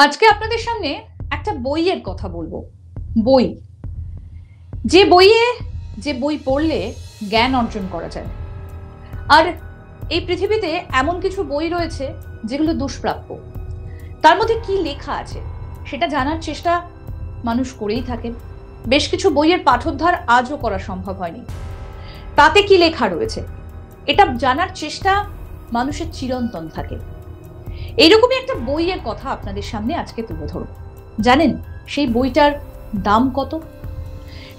আজকে আপনাদের সামনে একটা বইয়ের কথা বলবো। বই, যে বই পড়লে জ্ঞান অর্জন করা যায়। আর এই পৃথিবীতে এমন কিছু বই রয়েছে যেগুলো দুষ্প্রাপ্য। তার মধ্যে কি লেখা আছে সেটা জানার চেষ্টা মানুষ করেই থাকে। বেশ কিছু বইয়ের পাঠোদ্ধার আজও করা সম্ভব হয়নি। তাতে কি লেখা রয়েছে এটা জানার চেষ্টা মানুষের চিরন্তন থাকে। এইরকমই একটা বইয়ের কথা আপনাদের সামনে আজকে তুলে ধরব। জানেন সেই বইটার দাম কত?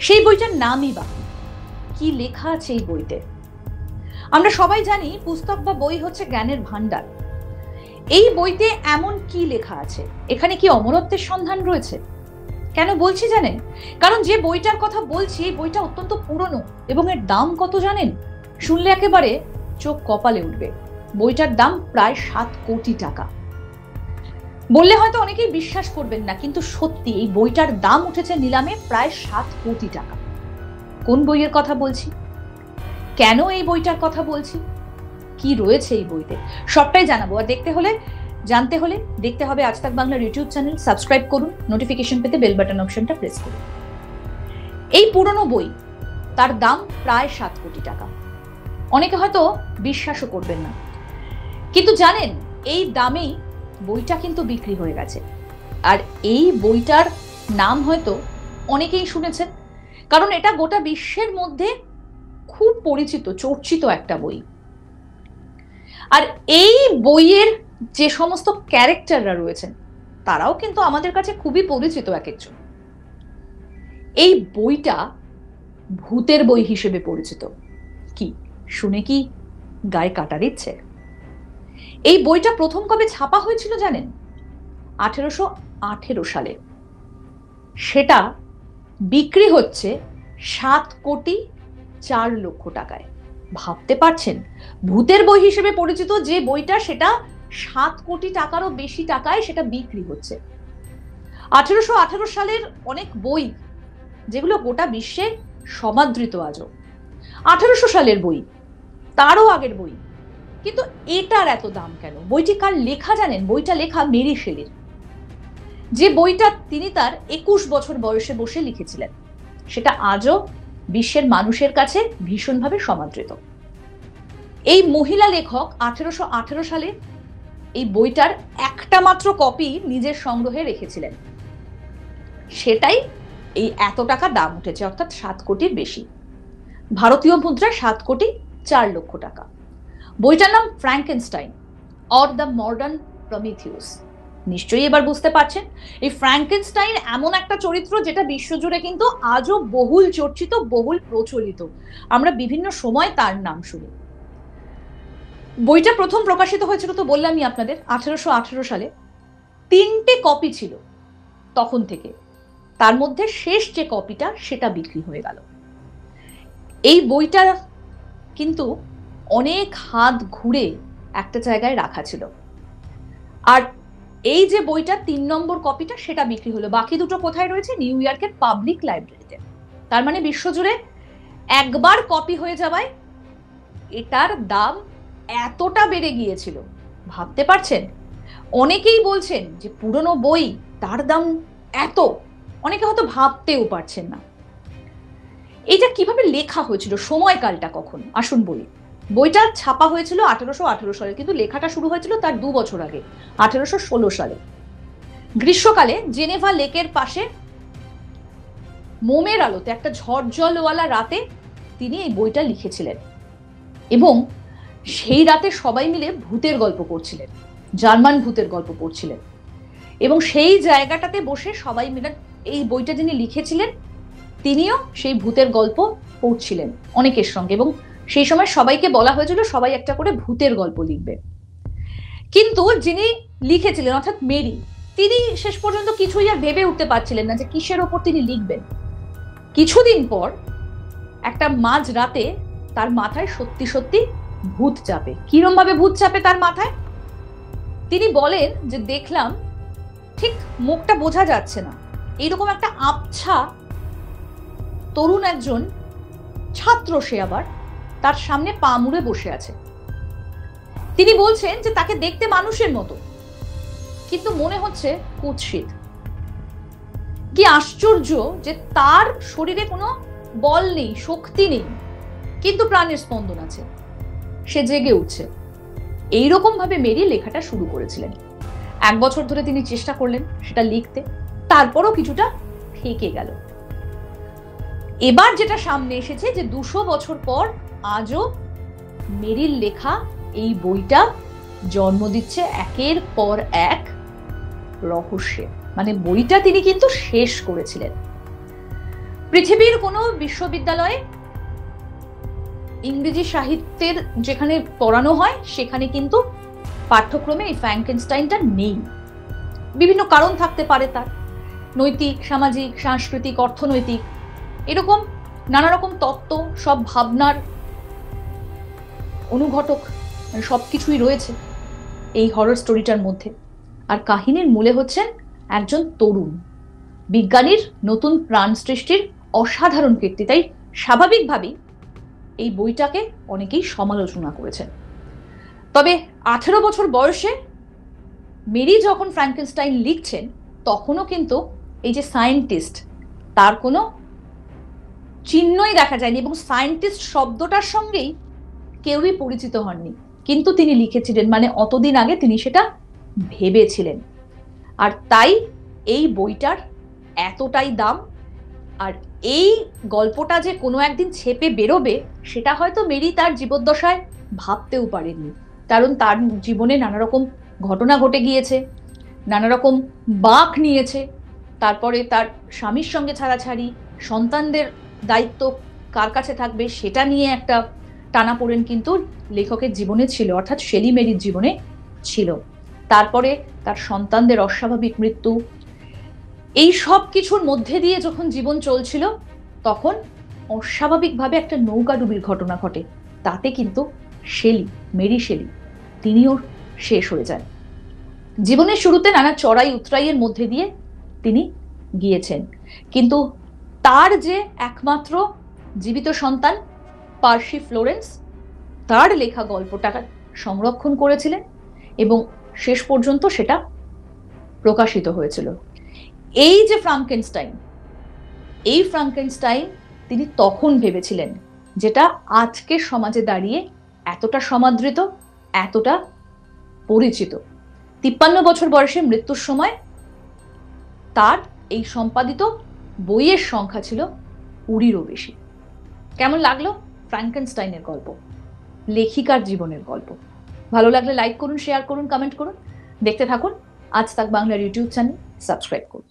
সেই বইটার নামই বা কি লেখা আছে এই বইতে? আমরা সবাই জানি পুস্তক বা বই হচ্ছে জ্ঞানের ভান্ডার। এই বইতে এমন কি লেখা আছে? এখানে কি অমরত্বের সন্ধান রয়েছে? কেন বলছি জানেন? কারণ যে বইটার কথা বলছি এই বইটা অত্যন্ত পুরনো এবং এর দাম কত জানেন? শুনলে একেবারে চোখ কপালে উঠবে। বইটার দাম প্রায় 7 কোটি টাকা। বললে হয়তো অনেকেই বিশ্বাস করবেন না, কিন্তু সত্যি এই বইটার দাম উঠেছে নিলামে প্রায় 7 কোটি টাকা। কোন বইয়ের কথা বলছি? কেন এই বইটার কথা বলছি? কি রয়েছে এই বইতে? সবটাই জানাবো। আর জানতে হলে দেখতে হবে আজ তাক বাংলার ইউটিউব চ্যানেল। সাবস্ক্রাইব করুন, নোটিফিকেশন পেতে বেল বাটন অপশনটা প্রেস করুন। এই পুরনো বই, তার দাম প্রায় 7 কোটি টাকা। অনেকে হয়তো বিশ্বাসও করবেন না, কিন্তু জানেন এই দামেই বইটা কিন্তু বিক্রি হয়ে গেছে। আর এই বইটার নাম হয়তো অনেকেই শুনেছেন, কারণ এটা গোটা বিশ্বের মধ্যে খুব পরিচিত, চর্চিত একটা বই। আর এই বইয়ের যে সমস্ত ক্যারেক্টাররা রয়েছেন তারাও কিন্তু আমাদের কাছে খুবই পরিচিত এক একজন। এই বইটা ভূতের বই হিসেবে পরিচিত। কি শুনে কি গায়ে কাটা দিচ্ছে? এই বইটা প্রথম কবে ছাপা হয়েছিল জানেন? 1818 সালে। সেটা বিক্রি হচ্ছে 7 কোটি 4 লক্ষ টাকায়। ভাবতে পারছেন? ভূতের বই হিসেবে পরিচিত যে বইটা, সেটা 7 কোটি টাকারও বেশি টাকায় সেটা বিক্রি হচ্ছে। 1818 সালের অনেক বই যেগুলো গোটা বিশ্বে সমাদৃত আজও। 1800 সালের বই, তারও আগের বই, কিন্তু এটার এত দাম কেন? বইটি কার লেখা জানেন? বইটা লেখা মেরি শেলির। যে বইটা তিনি তার 21 বছর বয়সে বসে লিখেছিলেন, সেটা আজও বিশ্বের মানুষের কাছে ভীষণভাবে সমাদৃত। এই মহিলা লেখক 1818 সালে এই বইটার একটা মাত্র কপি নিজের সংগ্রহে রেখেছিলেন। সেটাই এই এত টাকা দাম উঠেছে, অর্থাৎ 7 কোটির বেশি। ভারতীয় মুদ্রায় 7 কোটি 4 লক্ষ টাকা। বইটার নাম Frankenstein or the modern Prometheus. নিশ্চয়ই এবার বুঝতে পারছেন এই ফ্র্যাঙ্কেনস্টাইন এমন একটা চরিত্র যেটা বিশ্বজুড়ে কিন্তু আজও বহুল চর্চিত, বহুল প্রচলিত। আমরা বিভিন্ন সময় তার নাম শুনি। বইটা প্রথম প্রকাশিত হয়েছিল তো বললামই আপনাদের 1818 সালে। 3টে কপি ছিল তখন থেকে। তার মধ্যে শেষ যে কপিটা সেটা বিক্রি হয়ে গেল। এই বইটা কিন্তু অনেক হাত ঘুরে একটা জায়গায় রাখা ছিল। আর এই যে বইটা 3 নম্বর কপিটা সেটা বিক্রি হলো। বাকি দুটো কোথায় রয়েছে? নিউ ইয়র্কের পাবলিক লাইব্রেরিতে। তার মানে বিশ্বজুড়ে একবার কপি হয়ে যাওয়ায় এটার দাম এতটা বেড়ে গিয়েছিল। ভাবতে পারছেন? অনেকেই বলছেন যে পুরনো বই, তার দাম এত। অনেকে হয়তো ভাবতেও পারছেন না এটা কিভাবে লেখা হয়েছিল, সময়কালটা কখন। আসুন বলি। বইটা ছাপা হয়েছিল 1818 সালে, কিন্তু লেখাটা শুরু হয়েছিল তার 2 বছর আগে, 1816 সালে। গ্রীষ্মকালে জেনেভা লেকের পাশে মোমের আলোতে একটা ঝড়জলওয়ালা রাতে তিনি এই বইটা লিখেছিলেন। এবং সেই রাতে সবাই মিলে ভূতের গল্প পড়ছিলেন, জার্মান ভূতের গল্প পড়ছিলেন। এবং সেই জায়গাটাতে বসে সবাই মিলে এই বইটা যিনি লিখেছিলেন তিনিও সেই ভূতের গল্প পড়ছিলেন অনেকের সঙ্গে। এবং সেই সময় সবাইকে বলা হয়েছিল সবাই একটা করে ভূতের গল্প লিখবে। কিন্তু যিনি লিখেছিলেন অর্থাৎ মেরি, তিনি শেষ পর্যন্ত কিছুই আর ভেবে উঠতে পারছিলেন না যে কিসের ওপর তিনি লিখবেন। কিছুদিন পর একটা মাঝ রাতে তার মাথায় সত্যি সত্যি ভূত চাপে। কিরম ভাবে ভূত চাপে তার মাথায়? তিনি বলেন যে দেখলাম, ঠিক মুখটা বোঝা যাচ্ছে না, এইরকম একটা আবছা তরুণ একজন ছাত্র, সে আবার তার সামনে পা মুড়ে বসে আছে। তিনি বলছেন যে তাকে দেখতে মানুষের মতো, কিন্তু মনে হচ্ছে কুৎসিত। কি আশ্চর্য যে তার শরীরে কোনো বল নেই, শক্তি নেই, কিন্তু প্রাণের স্পন্দন আছে, সে জেগে উঠছে। এইরকম ভাবে মেরি লেখাটা শুরু করেছিলেন। 1 বছর ধরে তিনি চেষ্টা করলেন সেটা লিখতে, তারপরও কিছুটা থেকে গেল। এবার যেটা সামনে এসেছে যে 200 বছর পর আজও মেরির লেখা এই বইটা জন্ম দিচ্ছে একের পর এক রহস্যে। মানে বইটা তিনি কিন্তু শেষ করেছিলেন। পৃথিবীর কোনো বিশ্ববিদ্যালয়ে ইংরেজি সাহিত্যের যেখানে পড়ানো হয় সেখানে কিন্তু পাঠ্যক্রমে এই ফ্র্যাঙ্কেনস্টাইনটা নেই। বিভিন্ন কারণ থাকতে পারে তার, নৈতিক, সামাজিক, সাংস্কৃতিক, অর্থনৈতিক, এরকম নানা রকম তত্ত্ব, সব ভাবনার অনুঘটক, মানে সবকিছুই রয়েছে এই হরর স্টোরিটার মধ্যে। আর কাহিনীর মূলে হচ্ছেন একজন তরুণ বিজ্ঞানীর নতুন প্রাণ সৃষ্টির অসাধারণ কীর্তি। তাই স্বাভাবিকভাবেই এই বইটাকে অনেকেই সমালোচনা করেছেন। তবে 18 বছর বয়সে মেরি যখন ফ্র্যাঙ্কেনস্টাইন লিখছেন তখনও কিন্তু এই যে সায়েন্টিস্ট, তার কোনো চিহ্নই দেখা যায়নি, এবং সায়েন্টিস্ট শব্দটার সঙ্গেই কেউই পরিচিত হননি, কিন্তু তিনি লিখেছিলেন। মানে অতদিন আগে তিনি সেটা ভেবেছিলেন। আর তাই এই বইটার এতটাই দাম। আর এই গল্পটা যে কোনো একদিন ছেপে বেরোবে সেটা হয়তো মেরি তার জীবদ্দশায় ভাবতেও পারেননি, কারণ তার জীবনে নানা রকম ঘটনা ঘটে গিয়েছে, নানা রকম বাঁক নিয়েছে। তারপরে তার স্বামীর সঙ্গে ছাড়াছাড়ি, সন্তানদের দায়িত্ব কার কাছে থাকবে সেটা নিয়ে একটা টানাপোড়েন কিন্তু লেখকের জীবনে ছিল, অর্থাৎ শেলি মেরির জীবনে ছিল। তারপরে তার সন্তানদের অস্বাভাবিক মৃত্যু, এই সব কিছুর মধ্যে দিয়ে যখন জীবন চলছিল তখন অস্বাভাবিকভাবে একটা নৌকাডুবির ঘটনা ঘটে। তাতে কিন্তু মেরি শেলি তিনিও শেষ হয়ে যান। জীবনের শুরুতে নানা চড়াই উতরাইয়ের মধ্যে দিয়ে তিনি গিয়েছেন, কিন্তু তার যে একমাত্র জীবিত সন্তান পার্সি ফ্লোরেন্স, তার লেখা গল্পটা সংরক্ষণ করেছিলেন এবং শেষ পর্যন্ত সেটা প্রকাশিত হয়েছিল। এই যে ফ্রাঙ্কেনস্টাইন তিনি তখন ভেবেছিলেন, যেটা আজকের সমাজে দাঁড়িয়ে এতটা সমাদৃত, এতটা পরিচিত। 53 বছর বয়সে মৃত্যুর সময় তার এই সম্পাদিত বইয়ের সংখ্যা ছিল 20-এরও বেশি। কেমন লাগলো ফ্রাঙ্কেনস্টাইনের গল্প, লেখিকার জীবনের গল্প? ভালো লাগলে লাইক করুন, শেয়ার করুন, কমেন্ট করুন। দেখতে থাকুন আজ তাক বাংলার ইউটিউব চ্যানেল, সাবস্ক্রাইব করুন।